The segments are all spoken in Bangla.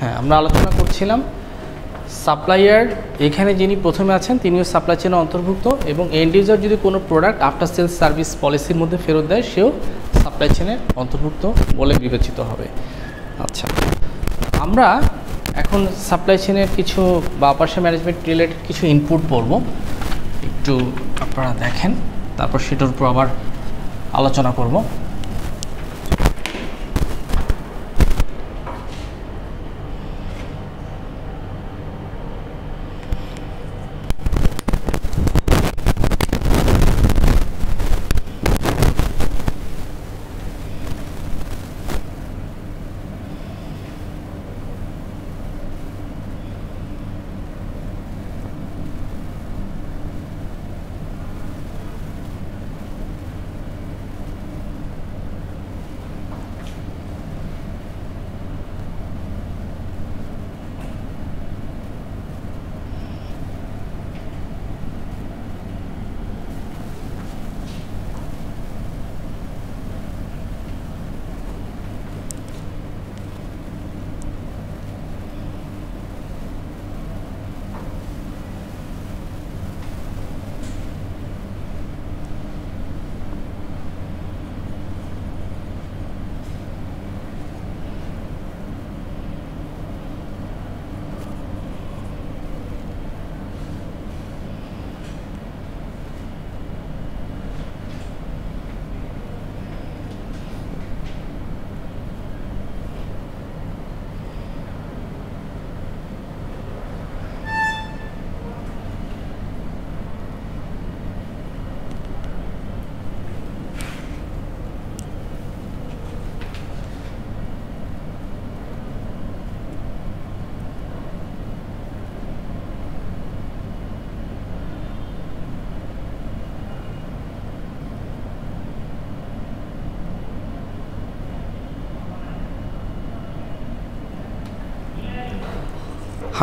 হ্যাঁ, আমরা আলোচনা করছিলাম সাপ্লায়ার। এখানে যিনি প্রথমে আছেন তিনিও সাপ্লাই চেনে অন্তর্ভুক্ত, এবং এন্ড ইউজার যদি কোনো প্রোডাক্ট আফটার সেলস সার্ভিস পলিসির মধ্যে ফেরত দেয় সেও সাপ্লাই চেনের অন্তর্ভুক্ত বলে বিবেচিত হবে। আচ্ছা, আমরা এখন সাপ্লাই চেনের কিছু বা অপারেশন ম্যানেজমেন্ট রিলেটেড কিছু ইনপুট পড়ব, একটু আপনারা দেখেন, তারপর সেটার উপর আবার আলোচনা করব।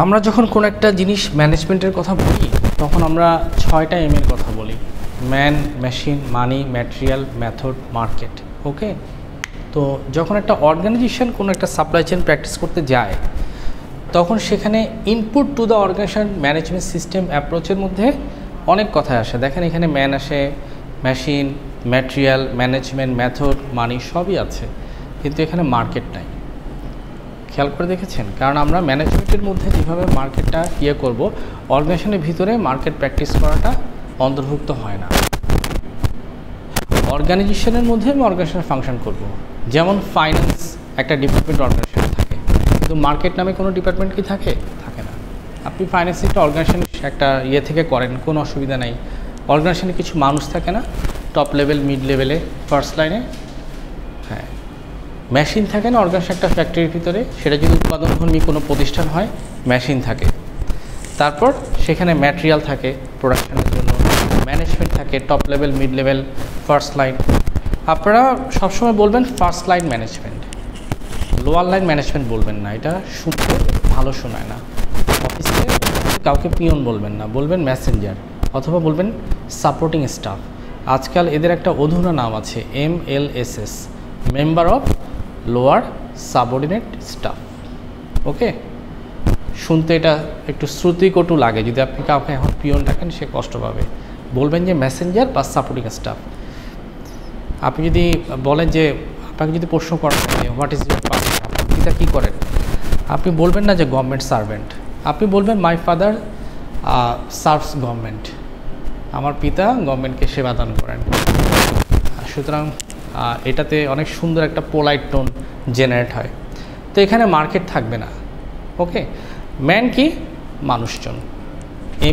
আমরা যখন কোনো একটা জিনিস ম্যানেজমেন্টের কথা বলি তখন আমরা 6টা এম এর কথা বলি: ম্যান, মেশিন, মানি, ম্যাটেরিয়াল, মেথড, মার্কেট। ওকে, তো যখন একটা অর্গানাইজেশন কোনো একটা সাপ্লাই চেইন প্র্যাকটিস করতে যায় তখন সেখানে input to the organisation management system অ্যাপ্রোচের মধ্যে অনেক কথা আসে। দেখেন এখানে ম্যান আসে, machine, material, management, method, money সবই আছে, কিন্তু এখানে মার্কেট নাই। খেয়াল করে দেখেছেন? কারণ আমরা ম্যানেজমেন্টের মধ্যে যেভাবে মার্কেটটা করব, অর্গানাইজেশনের ভিতরে মার্কেট প্র্যাকটিস করাটা অন্তর্ভুক্ত হয় না। অর্গানাইজেশনের মধ্যে আমি অর্গানাইজেশনের ফাংশন করব। যেমন ফাইন্যান্স একটা ডিপার্টমেন্ট অর্গানাইজেশনে থাকে, কিন্তু মার্কেট নামে কোনো ডিপার্টমেন্ট কি থাকে? থাকে না। আপনি ফাইন্যান্স একটা অর্গানাইজেশন একটা থেকে করেন, কোনো অসুবিধা নাই। অর্গানাইজেশনে কিছু মানুষ থাকে না, টপ লেভেল, মিড লেভেলে, ফার্স্ট লাইনে। হ্যাঁ, মেশিন থাকে না অর্গানাইজেশন একটা ফ্যাক্টরির ভিতরে, সেটা যদি উৎপাদনধর্মী কোনো প্রতিষ্ঠান হয়, মেশিন থাকে। তারপর সেখানে ম্যাটেরিয়াল থাকে প্রোডাকশনের জন্য, ম্যানেজমেন্ট থাকে, top level, mid level, first line. আপনারা সবসময় বলবেন first line management, lower line management বলবেন না, এটা শুনতে ভালো শোনায় না। অফিসে কাউকে পিয়ন বলবেন না, বলবেন মেসেঞ্জার, অথবা বলবেন সাপোর্টিং স্টাফ। আজকাল এদের একটা অধুনা নাম আছে, MLSS, member of lower subordinate staff. Okay, শুনতে এটা একটু শ্রুতিকটু লাগে। যদি আপনি কাউকে এখন পিয়ন রাখেন, সে কষ্ট পাবে। বলবেন যে মেসেঞ্জার বা সাপোর্টিং স্টাফ। আপনি যদি বলেন যে, আপনাকে যদি প্রশ্ন করেন যে হোয়াট ইজ ইউর ফাদার, আপনার পিতা কী করেন, আপনি বলবেন না যে গভর্নমেন্ট সার্ভেন্ট, আপনি বলবেন মাই ফাদার সার্ভস গভর্নমেন্ট, আমার পিতা গভর্নমেন্টকে সেবা দান করেন। সুতরাং এটাতে অনেক সুন্দর একটা পোলাইট টোন জেনারেট হয়। তো এখানে মার্কেট থাকবে না। ওকে, ম্যান কি? মানুষজন।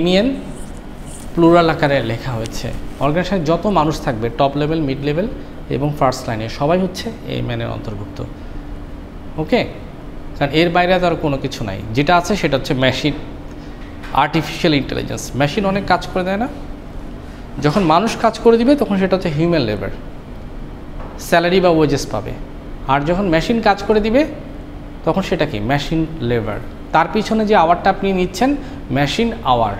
MEN প্লুরাল আকারে লেখা হয়েছে। অর্গানাইজেশনে যত মানুষ থাকবে, টপ লেভেল, মিড লেভেল এবং ফার্স্ট লাইনে, সবাই হচ্ছে এই ম্যানের অন্তর্ভুক্ত। ওকে, কারণ এর বাইরে আর কোনো কিছু নাই। যেটা আছে সেটা হচ্ছে মেশিন, আর্টিফিশিয়াল ইন্টেলিজেন্স। মেশিন অনেক কাজ করে দেয় না? যখন মানুষ কাজ করে দিবে তখন সেটা হচ্ছে হিউম্যান লেবার, স্যালারি বা ওয়েজেস পাবে। আর যখন মেশিন কাজ করে দিবে তখন সেটা কি? Machine labour. তার পিছনে যে আওয়ারটা আপনি নিচ্ছেন, মেশিন আওয়ার।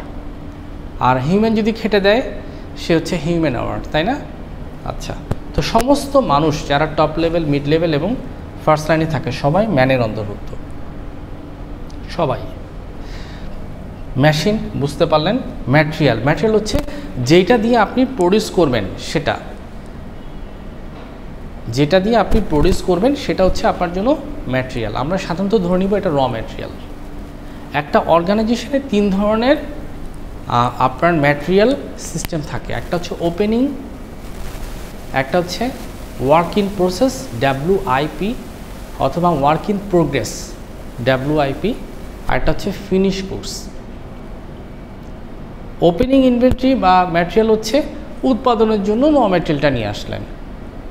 আর হিউম্যান যদি খেটে দেয়, সে হচ্ছে হিউম্যান আওয়ার, তাই না? আচ্ছা, তো সমস্ত মানুষ যারা টপ লেভেল, মিড লেভেল এবং ফার্স্ট লাইনে থাকে, সবাই ম্যানের অন্তর্ভুক্ত। সবাই। মেশিন বুঝতে পারলেন। ম্যাটেরিয়াল, ম্যাটেরিয়াল হচ্ছে যেটা দিয়ে আপনি প্রডিউস করবেন, যেটা দিয়ে আপনি প্রডিউস করবেন সেটা হচ্ছে আপনার জন্য ম্যাটেরিয়াল। আমরা সাধারণত ধরে নিব এটা র ম্যাটেরিয়াল। একটা অর্গানাইজেশনে 3 ধরনের আপনার ম্যাটেরিয়াল সিস্টেম থাকে। একটা হচ্ছে ওপেনিং, একটা হচ্ছে ওয়ার্ক ইন প্রসেস WIP অথবা ওয়ার্ক ইন প্রোগ্রেস WIP, আর একটা হচ্ছে ফিনিশ কোর্স। ওপেনিং ইনভেন্টরি বা ম্যাটেরিয়াল হচ্ছে উৎপাদনের জন্য র ম্যাটেরিয়ালটা নিয়ে আসলেন,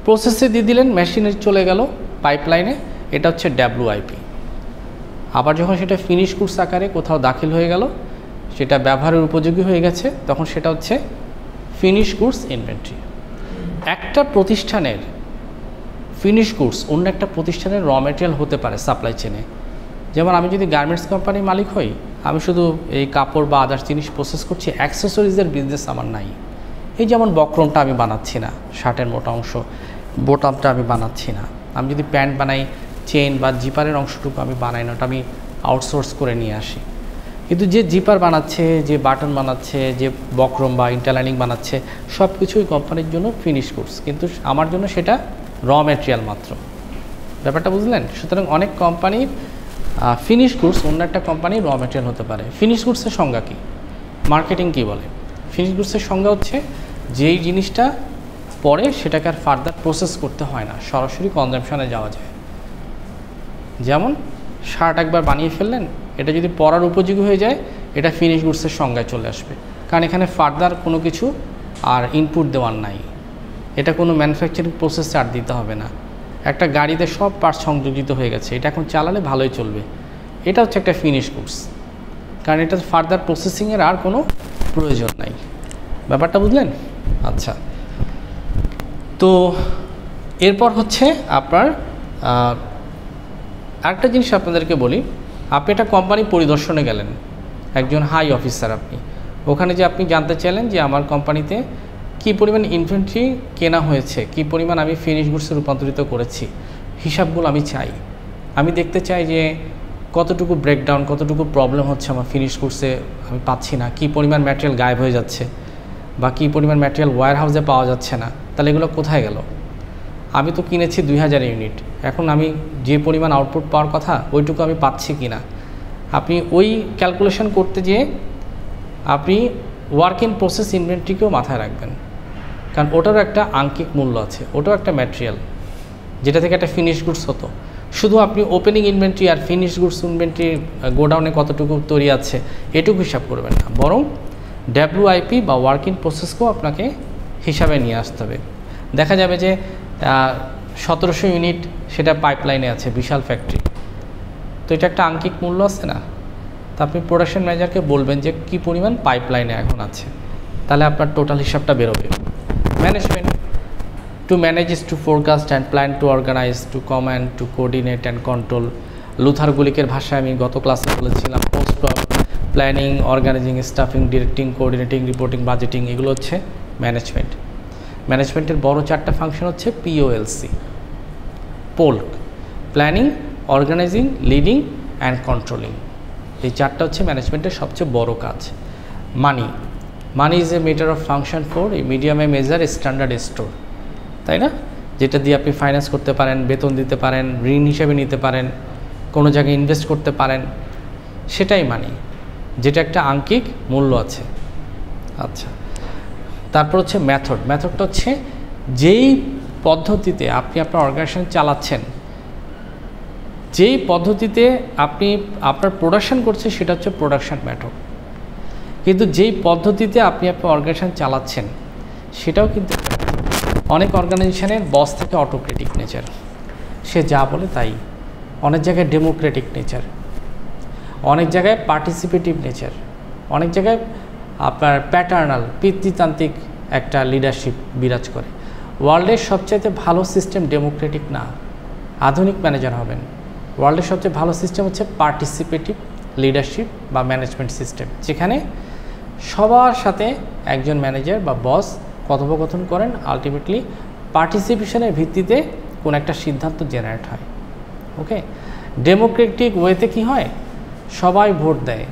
প্রসেসে দিয়ে দিলেন, মেশিনে চলে গেল পাইপলাইনে, এটা হচ্ছে WIP। আবার যখন সেটা ফিনিশ কোর্স আকারে কোথাও দাখিল হয়ে গেল, সেটা ব্যবহারের উপযোগী হয়ে গেছে, তখন সেটা হচ্ছে ফিনিশ কোর্স ইনভেন্টরি। একটা প্রতিষ্ঠানের ফিনিশ কোর্স অন্য একটা প্রতিষ্ঠানের র ম্যাটেরিয়াল হতে পারে সাপ্লাই চেনে। যেমন আমি যদি গার্মেন্টস কোম্পানির মালিক হই, আমি শুধু এই কাপড় বা আদার্স জিনিস প্রসেস করছি, অ্যাক্সেসরিজের বিজনেস আমার নাই। এই যেমন বক্রমটা আমি বানাচ্ছি না, শার্টের মোটা অংশ বোতামটা আমি বানাচ্ছি না। আমি যদি প্যান্ট বানাই, চেন বা জিপারের অংশটুকু আমি বানাই না, ওটা আমি আউটসোর্স করে নিয়ে আসি। কিন্তু যে জিপার বানাচ্ছে, যে বাটন বানাচ্ছে, যে বক্রম বা ইন্টারলাইনিং বানাচ্ছে, সব কিছুই কোম্পানির জন্য ফিনিশ কোর্স, কিন্তু আমার জন্য সেটা র ম্যাটেরিয়াল মাত্র। ব্যাপারটা বুঝলেন? সুতরাং অনেক কোম্পানির ফিনিশ কোর্স অন্য একটা কোম্পানির র ম্যাটেরিয়াল হতে পারে। ফিনিশ কোর্সের সংজ্ঞা কী, মার্কেটিং কী বলে? ফিনিশ কোর্সের সংজ্ঞা হচ্ছে যেই জিনিসটা পরে সেটাকে আর ফার্দার প্রসেস করতে হয় না, সরাসরি কনজাম্পশনে যাওয়া যায়। যেমন শার্ট একবার বানিয়ে ফেললেন, এটা যদি পরার উপযোগী হয়ে যায়, এটা ফিনিশ গুডসের সংজ্ঞায় চলে আসবে, কারণ এখানে ফার্দার কোনো কিছু আর ইনপুট দেওয়ার নাই, এটা কোনো ম্যানুফ্যাকচারিং প্রসেসে আর দিতে হবে না। একটা গাড়িতে সব পার্টস সংযোজিত হয়ে গেছে, এটা এখন চালালে ভালোই চলবে, এটা হচ্ছে একটা ফিনিশ গুডস, কারণ এটা ফার্দার প্রসেসিংয়ের আর কোনো প্রয়োজন নাই। ব্যাপারটা বুঝলেন? আচ্ছা, তো এরপর হচ্ছে আপনার আরেকটা জিনিস আপনাদেরকে বলি। আপনি একটা কোম্পানি পরিদর্শনে গেলেন, একজন হাই অফিসার আপনি, ওখানে যে আপনি জানতে চাইলেন যে আমার কোম্পানিতে কী পরিমাণ ইনভেন্টরি কেনা হয়েছে, কী পরিমাণ আমি ফিনিশ গুডসে রূপান্তরিত করেছি, হিসাবগুলো আমি চাই। আমি দেখতে চাই যে কতটুকু ব্রেকডাউন, কতটুকু প্রবলেম হচ্ছে আমার ফিনিশ গুডসে, আমি পাচ্ছি না, কী পরিমাণ ম্যাটেরিয়াল গায়েব হয়ে যাচ্ছে, বা কী পরিমাণ ম্যাটেরিয়াল ওয়্যার হাউসে পাওয়া যাচ্ছে না, তাহলে এগুলো কোথায় গেল? আমি তো কিনেছি 2000 ইউনিট, এখন আমি যে পরিমাণ আউটপুট পাওয়ার কথা ওইটুকু আমি পাচ্ছি কি না। আপনি ওই ক্যালকুলেশন করতে যেয়ে আপনি ওয়ার্ক ইন প্রসেস ইনভেন্টরিকেও মাথায় রাখবেন, কারণ ওটারও একটা আঙ্কিক মূল্য আছে, ওটাও একটা ম্যাটেরিয়াল, যেটা থেকে একটা ফিনিশ গুডস হতো। শুধু আপনি ওপেনিং ইনভেন্টরি আর ফিনিশ গুডস ইনভেন্টরি গোডাউনে কতটুকু তৈরি আছে এটুকু হিসাব করবেন না, বরং WIP বা ওয়ার্ক ইন প্রসেসকেও আপনাকে হিসাবে নিয়ে আসতে হবে। দেখা যাবে যে 1700 ইউনিট সেটা পাইপলাইনে আছে, বিশাল ফ্যাক্টরি, তো এটা একটা আঙ্কিক মূল্য আছে না? তো আপনি প্রোডাকশন ম্যানেজারকে বলবেন যে কী পরিমাণ পাইপলাইনে এখন আছে, তাহলে আপনার টোটাল হিসাবটা বেরোবে। Management, to manage is to forecast and plan, to organise, to command, to coordinate and control. Luther গুলিকের ভাষায় আমি গত ক্লাসে বলেছিলাম, post planning, organising, staffing, directing, coordinating, reporting, budgeting, এগুলো হচ্ছে ম্যানেজমেন্ট। ম্যানেজমেন্টের বড় 4টা ফাংশন হচ্ছে POLC, POLC, planning, organising, leading and controlling. এই 4টা হচ্ছে ম্যানেজমেন্টের সবচেয়ে বড় কাজ। Money is a matter of function for a মিডিয়ামে মেজার স্ট্যান্ডার্ড স্টোর, তাই না? যেটা দিয়ে আপনি ফাইন্যান্স করতে পারেন, বেতন দিতে পারেন, ঋণ হিসেবে নিতে পারেন, কোনো জায়গায় ইনভেস্ট করতে পারেন, সেটাই মানি, যেটা একটা আঙ্কিক মূল্য আছে। আচ্ছা, তারপর হচ্ছে মেথড। মেথডটা হচ্ছে যেই পদ্ধতিতে আপনি আপনার অর্গানাইজেশন চালাচ্ছেন, যেই পদ্ধতিতে আপনি আপনার প্রোডাকশন করছে, সেটা হচ্ছে প্রোডাকশন মেথড। কিন্তু যেই পদ্ধতিতে আপনি আপনার অর্গানাইজেশন চালাচ্ছেন সেটাও কিন্তু, অনেক অর্গানাইজেশনের বস থেকে অটোক্রেটিক নেচার, সে যা বলে তাই। অনেক জায়গায় ডেমোক্রেটিক নেচার, অনেক জায়গায় পার্টিসিপেটিভ নেচার, অনেক জায়গায় আপনার প্যাটার্নাল, পিতৃতান্ত্রিক একটা লিডারশিপ বিরাজ করে। ওয়ার্ল্ডের সবচাইতে ভালো সিস্টেম ডেমোক্রেটিক না, আধুনিক ম্যানেজার হবেন। ওয়ার্ল্ডের সবচেয়ে ভালো সিস্টেম হচ্ছে পার্টিসিপেটিভ লিডারশিপ বা ম্যানেজমেন্ট সিস্টেম, যেখানে সবার সাথে একজন ম্যানেজার বা বস কথোপকথন করেন, আলটিমেটলি পার্টিসিপেশনের ভিত্তিতে কোনো একটা সিদ্ধান্ত জেনারেট হয়। ওকে, ডেমোক্রেটিক ওয়েতে কি হয়, সবাই ভোট দেয়,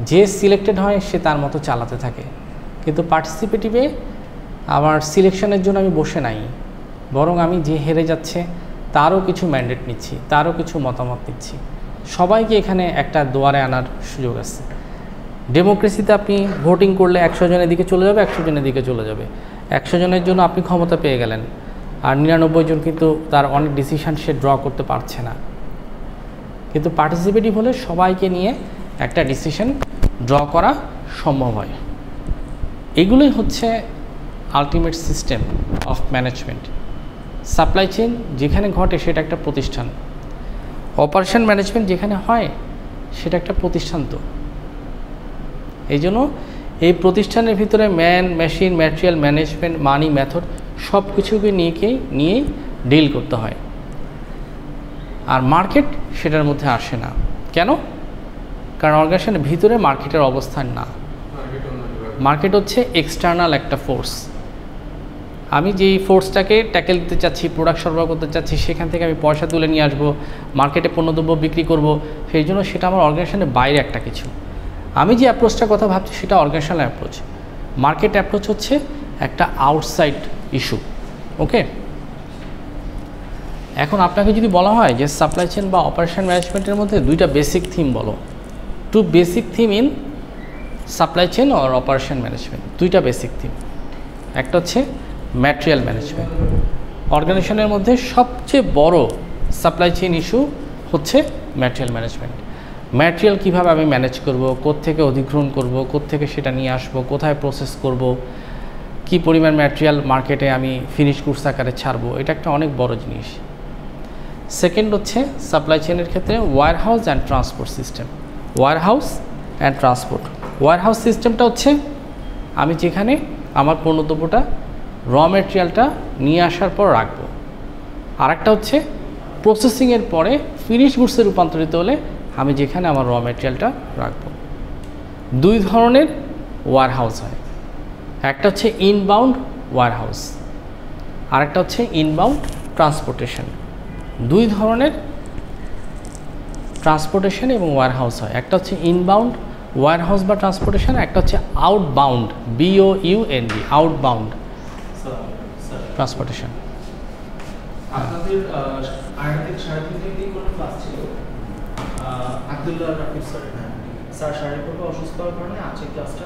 যে সিলেক্টেড হয় সে তার মতো চালাতে থাকে। কিন্তু পার্টিসিপেটিভে আমার সিলেকশনের জন্য আমি বসে নাই, বরং আমি যে হেরে যাচ্ছে তারও কিছু ম্যান্ডেট নিচ্ছি, তারও কিছু মতামত নিচ্ছি। সবাইকে এখানে একটা দুয়ারে আনার সুযোগ আছে। ডেমোক্রেসিতে আপনি ভোটিং করলে 100 জনের দিকে চলে যাবে, 100 জনের দিকে চলে যাবে। 100 জনের জন্য আপনি ক্ষমতা পেয়ে গেলেন, আর 99 জন কিন্তু তার অনেক ডিসিশান সে ড্র করতে পারছে না। কিন্তু পার্টিসিপেটিভ হলে সবাইকে নিয়ে একটা ডিসিশন ড্র করা সম্ভব হয়। এগুলোই হচ্ছে ultimate system of management. Supply chain যেখানে ঘটে সেটা একটা প্রতিষ্ঠান, অপারেশন ম্যানেজমেন্ট যেখানে হয় সেটা একটা প্রতিষ্ঠান। তো এই জন্য এই প্রতিষ্ঠানের ভিতরে ম্যান, মেশিন, ম্যাটেরিয়াল, ম্যানেজমেন্ট, মানি, মেথড সব কিছুকে নিয়েই ডিল করতে হয়। আর মার্কেট সেটার মধ্যে আসে না। কেন? কারণ অর্গানাইজেশনের ভিতরে মার্কেটের অবস্থান না। মার্কেট হচ্ছে এক্সটার্নাল একটা ফোর্স। আমি যেই ফোর্সটাকে ট্যাকেল দিতে চাচ্ছি, প্রোডাক্ট সরবরাহ করতে চাচ্ছি, সেখান থেকে আমি পয়সা তুলে নিয়ে আসবো, মার্কেটে পণ্যদ্রব্য বিক্রি করব, সেই জন্য সেটা আমার অর্গানাইজেশনের বাইরে একটা কিছু। আমি যে অ্যাপ্রোচটার কথা ভাবছি সেটা অর্গানাইজেশনাল অ্যাপ্রোচ। মার্কেট অ্যাপ্রোচ হচ্ছে একটা আউটসাইড ইস্যু। ওকে, এখন আপনাকে যদি বলা হয় যে সাপ্লাই চেইন বা অপারেশন ম্যানেজমেন্টের মধ্যে দুইটা বেসিক থিম বলো, two basic theme in supply chain or operation management, দুইটা বেসিক থিম। একটা হচ্ছে ম্যাটেরিয়াল ম্যানেজমেন্ট। অর্গানাইজেশনের মধ্যে সবচেয়ে বড় সাপ্লাই চেইন ইস্যু হচ্ছে ম্যাটেরিয়াল ম্যানেজমেন্ট। ম্যাটেরিয়াল কীভাবে আমি ম্যানেজ করব, কোত্থেকে অধিগ্রহণ করব, কোত্থেকে সেটা নিয়ে আসব, কোথায় প্রসেস করব, কি পরিমাণ ম্যাটেরিয়াল মার্কেটে আমি ফিনিশ গুডস আকারে ছাড়বো, এটা একটা অনেক বড় জিনিস। সেকেন্ড হচ্ছে সাপ্লাই চেইনের ক্ষেত্রে warehouse and transport system. Warehouse and transport, warehouse সিস্টেমটা হচ্ছে আমি যেখানে আমার পণ্যদ্রব্যটা র ম্যাটেরিয়ালটা নিয়ে আসার পর রাখবো। আর একটা হচ্ছে প্রসেসিংয়ের পরে ফিনিশ গুডসে রূপান্তরিত হলে আমি যেখানে আমার র ম্যাটেরিয়ালটা রাখবো। দুই ধরনের ওয়্যার হাউস হয়, একটা হচ্ছে ইনবাউন্ড ওয়্যার হাউস, আর একটা হচ্ছে ইনবাউন্ড ট্রান্সপোর্টেশন। দুই ধরনের ট্রান্সপোর্টেশন এবং ওয়্যার হাউস হয়, একটা হচ্ছে ইনবাউন্ড ওয়্যার হাউস বা ট্রান্সপোর্টেশন, একটা হচ্ছে আউটবাউন্ড, BOUND, আউটবাউন্ড ট্রান্সপোর্টেশন। আপনাদের আয়ুর্বেদিক সার্টিফিকেট কোনো ক্লাস ছিল আব্দুল্লাহ রাফিক স্যার, হ্যাঁ স্যার শারীরিকভাবে অসুস্থ হওয়ার কারণে আজকে ক্লাসটা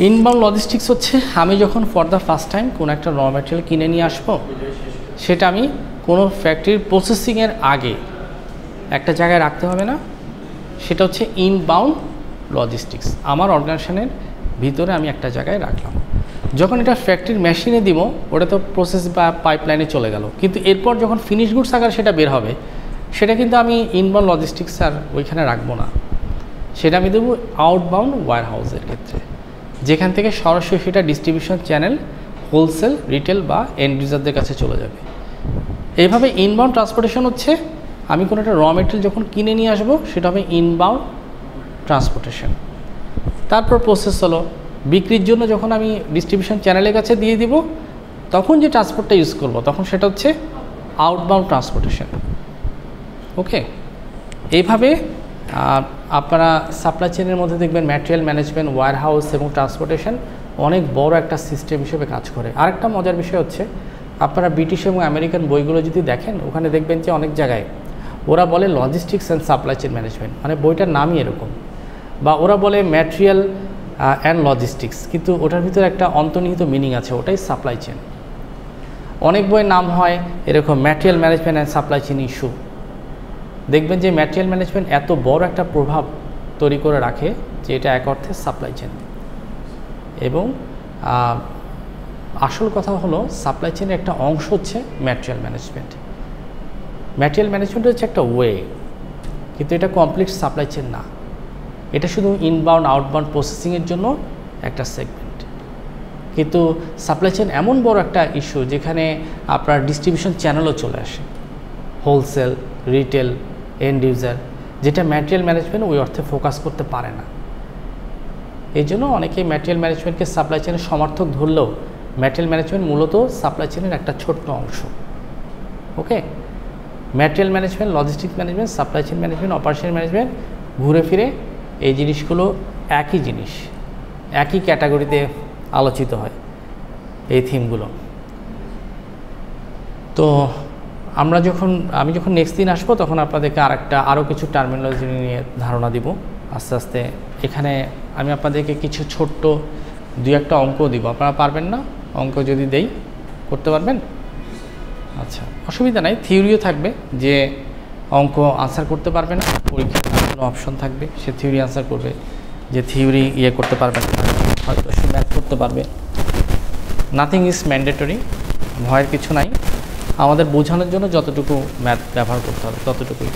ইনবাউন্ড লজিস্টিক্স হচ্ছে আমি যখন ফর দ্য ফার্স্ট টাইম কোনো একটা র ম্যাটেরিয়াল কিনে নিয়ে আসবো, সেটা আমি কোনো ফ্যাক্টরির প্রসেসিংয়ের আগে একটা জায়গায় রাখতে হবে না, সেটা হচ্ছে ইনবাউন্ড লজিস্টিক্স। আমার অর্গানাইজেশনের ভিতরে আমি একটা জায়গায় রাখলাম, যখন এটা ফ্যাক্টরির মেশিনে দিব ওটা তো প্রসেস বা পাইপলাইনে চলে গেল, কিন্তু এরপর যখন ফিনিশ গুডস আকারে সেটা বের হবে, সেটা কিন্তু আমি ইনবাউন্ড লজিস্টিক্স আর ওইখানে রাখবো না, সেটা আমি দেবো আউটবাউন্ড ওয়্যার হাউসের ক্ষেত্রে, যেখান থেকে সরাসরি সেটা ডিস্ট্রিবিউশন চ্যানেল, হোলসেল, রিটেল বা এন্ড ইউজারদের কাছে চলে যাবে। এইভাবে ইনবাউন্ড ট্রান্সপোর্টেশন হচ্ছে আমি কোনো একটা র মেটেরিয়াল যখন কিনে নিয়ে আসবো সেটা হবে ইনবাউন্ড ট্রান্সপোর্টেশন। তারপর প্রসেস হলো বিক্রির জন্য যখন আমি ডিস্ট্রিবিউশন চ্যানেলের কাছে দিয়ে দিব, তখন যে ট্রান্সপোর্টটা ইউজ করব তখন সেটা হচ্ছে আউটবাউন্ড ট্রান্সপোর্টেশন। ওকে, এইভাবে আপনারা সাপ্লাই চেইনের মধ্যে দেখবেন ম্যাটেরিয়াল ম্যানেজমেন্ট, ওয়্যার হাউস এবং ট্রান্সপোর্টেশন অনেক বড় একটা সিস্টেম হিসেবে কাজ করে। আরেকটা মজার বিষয় হচ্ছে আপনারা ব্রিটিশ এবং আমেরিকান বইগুলো যদি দেখেন, ওখানে দেখবেন যে অনেক জায়গায় ওরা বলে logistics and supply chain management, মানে বইটার নামই এরকম, বা ওরা বলে ম্যাটেরিয়াল অ্যান্ড লজিস্টিক্স, কিন্তু ওটার ভিতরে একটা অন্তর্নিহিত মিনিং আছে, ওটাই সাপ্লাই চেইন। অনেক বইয়ের নাম হয় এরকম material management and supply chain issue. দেখবেন যে ম্যাটেরিয়াল ম্যানেজমেন্ট এত বড় একটা প্রভাব তৈরি করে রাখে যে এটা এক অর্থে সাপ্লাই চেইন। এবং আসল কথা হলো সাপ্লাই চেইনের একটা অংশ হচ্ছে ম্যাটেরিয়াল ম্যানেজমেন্ট। ম্যাটেরিয়াল ম্যানেজমেন্ট হচ্ছে একটা ওয়ে, কিন্তু এটা কমপ্লিট সাপ্লাই চেইন না, এটা শুধু ইনবাউন্ড আউটবাউন্ড প্রসেসিংয়ের জন্য একটা সেগমেন্ট। কিন্তু সাপ্লাই চেইন এমন বড় একটা ইস্যু যেখানে আপনার ডিস্ট্রিবিউশন চ্যানেলও চলে আসে, হোলসেল, রিটেল, এন্ড ইউজার, যেটা ম্যাটেরিয়াল ম্যানেজমেন্ট ওই অর্থে ফোকাস করতে পারে না। এই জন্য অনেকেই ম্যাটেরিয়াল ম্যানেজমেন্টকে সাপ্লাই চেইনের সমর্থক ধরলেও ম্যাটেরিয়াল ম্যানেজমেন্ট মূলত সাপ্লাই চেইনের একটা ছোট্ট অংশ। Okay, material management, logistics management, supply chain management, operation management, ঘুরে ফিরে এই জিনিসগুলো একই জিনিস, একই ক্যাটাগরিতে আলোচিত হয় এই থিমগুলো। তো আমি যখন নেক্সট দিন আসবো তখন আপনাদেরকে আরও কিছু টার্মিনোলজি নিয়ে ধারণা দিব আস্তে আস্তে। এখানে আমি আপনাদেরকে কিছু ছোট্ট 2-1টা অঙ্ক দিব, আপনারা পারবেন না? অঙ্ক যদি দেই করতে পারবেন? আচ্ছা, অসুবিধা নাই, থিওরিও থাকবে, যে অঙ্ক আনসার করতে পারবে না পরীক্ষায় কোনো অপশন থাকবে, সে থিওরি আনসার করবে, যে থিওরি করতে পারবে না হয়তো সে ম্যাথ করতে পারবে। নাথিং ইজ ম্যান্ডেটরি, ভয়ের কিছু নাই, আমাদের বোঝানোর জন্য যতটুকু ম্যাথ ব্যবহার করতে হবে ততটুকুই।